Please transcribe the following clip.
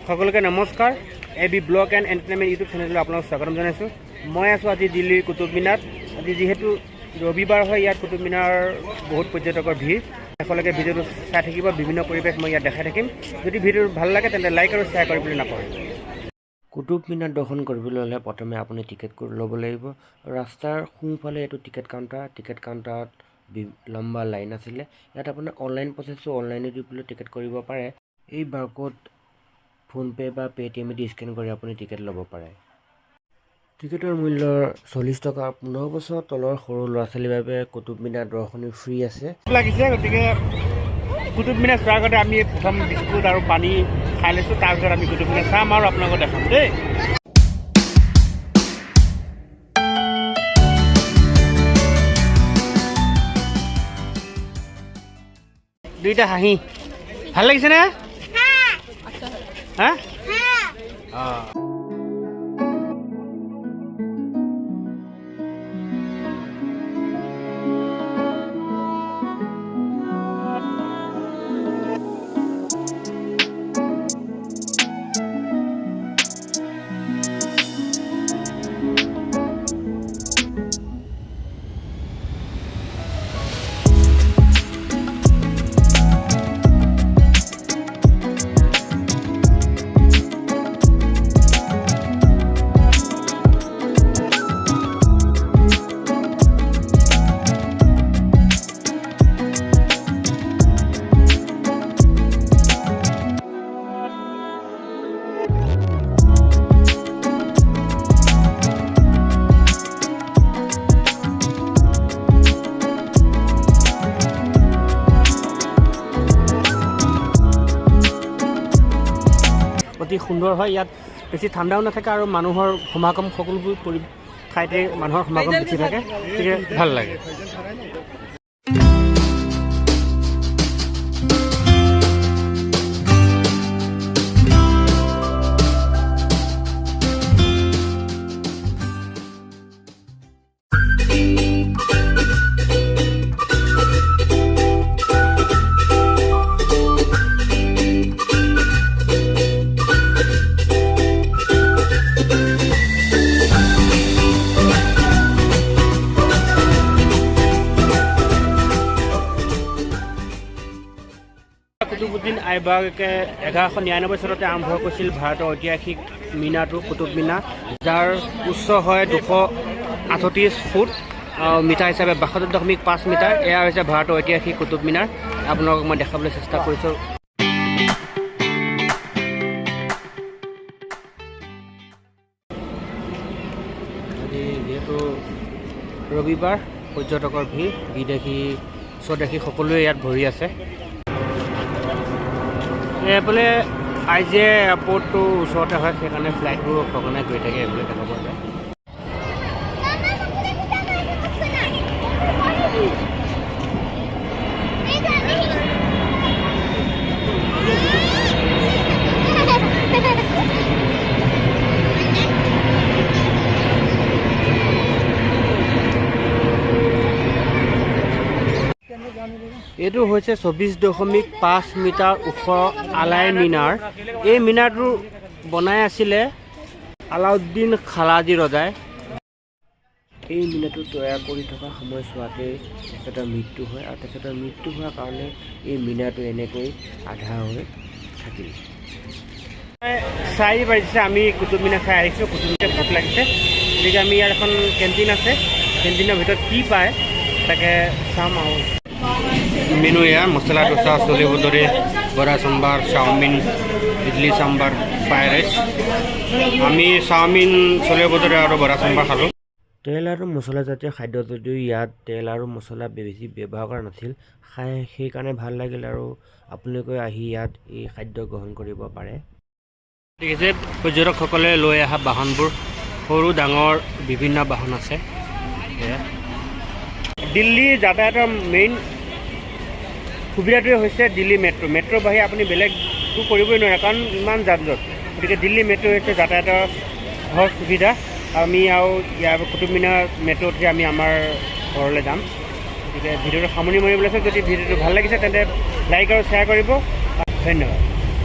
সকলোকে নমস্কাৰ AB blog and entertainment YouTube চেনেললৈ আপোনালোকক স্বাগতম জনাইছোঁ। মই আছোঁ আজি দিল্লীৰ কুতুব মিনাৰত। আজি যিহেতু ৰবিবাৰ হয়, ইয়াত কুতুব মিনাৰ বহুত পৰ্যটকৰ ভিৰ। সকলোকে ভিডিঅ'টো চাই থাকিব, বিভিন্ন পৰিৱেশ মই ইয়াত দেখাই থাকিম। যদি ভিডিঅ'টো ভাল লাগে তেন্তে লাইক আৰু শ্বেয়াৰ কৰিবলৈ নাপাহৰিব। কুতুব মিনাৰ দৰ্শন কৰিবলৈ হ'লে প্ৰথমে আপুনি টিকেট ল'ব লাগিব। ৰাস্তাৰ সোঁফালে এইটো টিকেট কাউণ্টাৰত লম্বা লাইন আছিলে। ইয়াত আপোনাৰ অনলাইন প্ৰচেছটো অনলাইনে দি পেলাই টিকেট কৰিব পাৰে। এই বাৰক'ড ফোনপে' বা পে'টিএম দি স্কেন কৰি আপুনি টিকেট ল'ব পাৰে। টিকেটৰ মূল্য 40 টকা। 15 বছৰ তলৰ সৰু ল'ৰা ছোৱালীৰ বাবে কুতুব মিনাৰ দৰ্শনী ফ্ৰী আছে। লাগিছে, গতিকে কুতুব মিনাৰ চোৱাৰ আগতে আমি প্ৰথম বিস্কুট আৰু পানী খাই লৈছোঁ। তাৰপিছত আমি কুতুব মিনাৰ চাম আৰু আপোনালোকক দেখাম দেই। দুইটা হাঁহি ভাল লাগিছে নে? হা? অতি সুন্দৰ হয়। ইয়াত বেছি ঠাণ্ডাও নাথাকে আৰু মানুহৰ সমাগম সকলোবোৰ ঠাইতে মানুহৰ সমাগম বেছি থাকে, গতিকে ভাল লাগে। কুতুবুদ্দিন আইবাকে 1199 চনতে আৰম্ভ কৰিছিল ভাৰতৰ ঐতিহাসিক মিনাৰটো কুতুব মিনাৰ, যাৰ উচ্চ হয় 238 ফুট, মিটাৰ হিচাপে 62.5 মিটাৰ। এয়া হৈছে ভাৰতৰ ঐতিহাসিক কুতুব মিনাৰ। আপোনালোকক মই দেখাবলৈ চেষ্টা কৰিছোঁ। আজি যিহেতু ৰবিবাৰ, পৰ্যটকৰ ভিৰ, বিদেশী স্বদেশী সকলোৱে ইয়াত ভৰি আছে। এইফালে IJ এয়াৰপৰ্টটো ওচৰতে হয়, সেইকাৰণে ফ্লাইটবোৰ সঘনাই গৈ থাকে, এইফালে দেখা পোৱা যায়। এইটো হৈছে 24.5 মিটাৰ ওখ আলাই মিনাৰ। এই মিনাৰটো বনাই আছিলে আলাউদ্দিন খালাজী ৰজাই। এই মিনাৰটো তৈয়াৰ কৰি থকা সময়ছোৱাতে তেখেতৰ মৃত্যু হয়, আৰু তেখেতৰ মৃত্যু হোৱাৰ কাৰণে এই মিনাৰটো এনেকৈ আধা হৈ থাকিল। 4 বাজিছে, আমি কুতুব মিনাৰ চাই আহিছোঁ। কুতুব মিনাৰ ভোক লাগিছে, গতিকে আমি ইয়াত এখন কেণ্টিন আছে। কেণ্টিনৰ ভিতৰত কি পায় তাকে চাম আৰু। মেনু এয়া মছলা ডোচা, চলে ভটোৰে, বৰা চাম্বাৰ, চাওমিন, ইডলি চাম্বাৰ, ফ্ৰাইড ৰাইচ। আমি চাওমিন, চলে ভটোৰে আৰু বৰা চাম্বাৰ খালোঁ। তেল আৰু মছলাজাতীয় খাদ্য যদিও ইয়াত তেল আৰু মছলা বেছি ব্যৱহাৰ কৰা নাছিল, খাই সেইকাৰণে ভাল লাগিল, আৰু আপোনালোকে আহি ইয়াত এই খাদ্য গ্ৰহণ কৰিব পাৰে। ঠিক আছে, পৰ্যটকসকলে লৈ অহা বাহনবোৰ সৰু ডাঙৰ বিভিন্ন বাহন আছে। দিল্লী যাতায়াতৰ মেইন সুবিধাটোৱে হৈছে দিল্লী মেট্ৰ'। মেট্ৰ' বাহিৰে আপুনি বেলেগটো কৰিবই নোৱাৰে, কাৰণ ইমান যান জঁট। গতিকে দিল্লী মেট্ৰ' হৈছে যাতায়াতৰ সহজ সুবিধা। আমি আৰু ইয়াৰ কুতুব মিনাৰ মেট্ৰ'তে আমি আমাৰ ঘৰলৈ যাম। গতিকে ভিডিঅ'টো সামৰণি মাৰিবলৈ আছে। যদি ভিডিঅ'টো ভাল লাগিছে তেন্তে লাইক আৰু শ্বেয়াৰ কৰিব। ধন্যবাদ।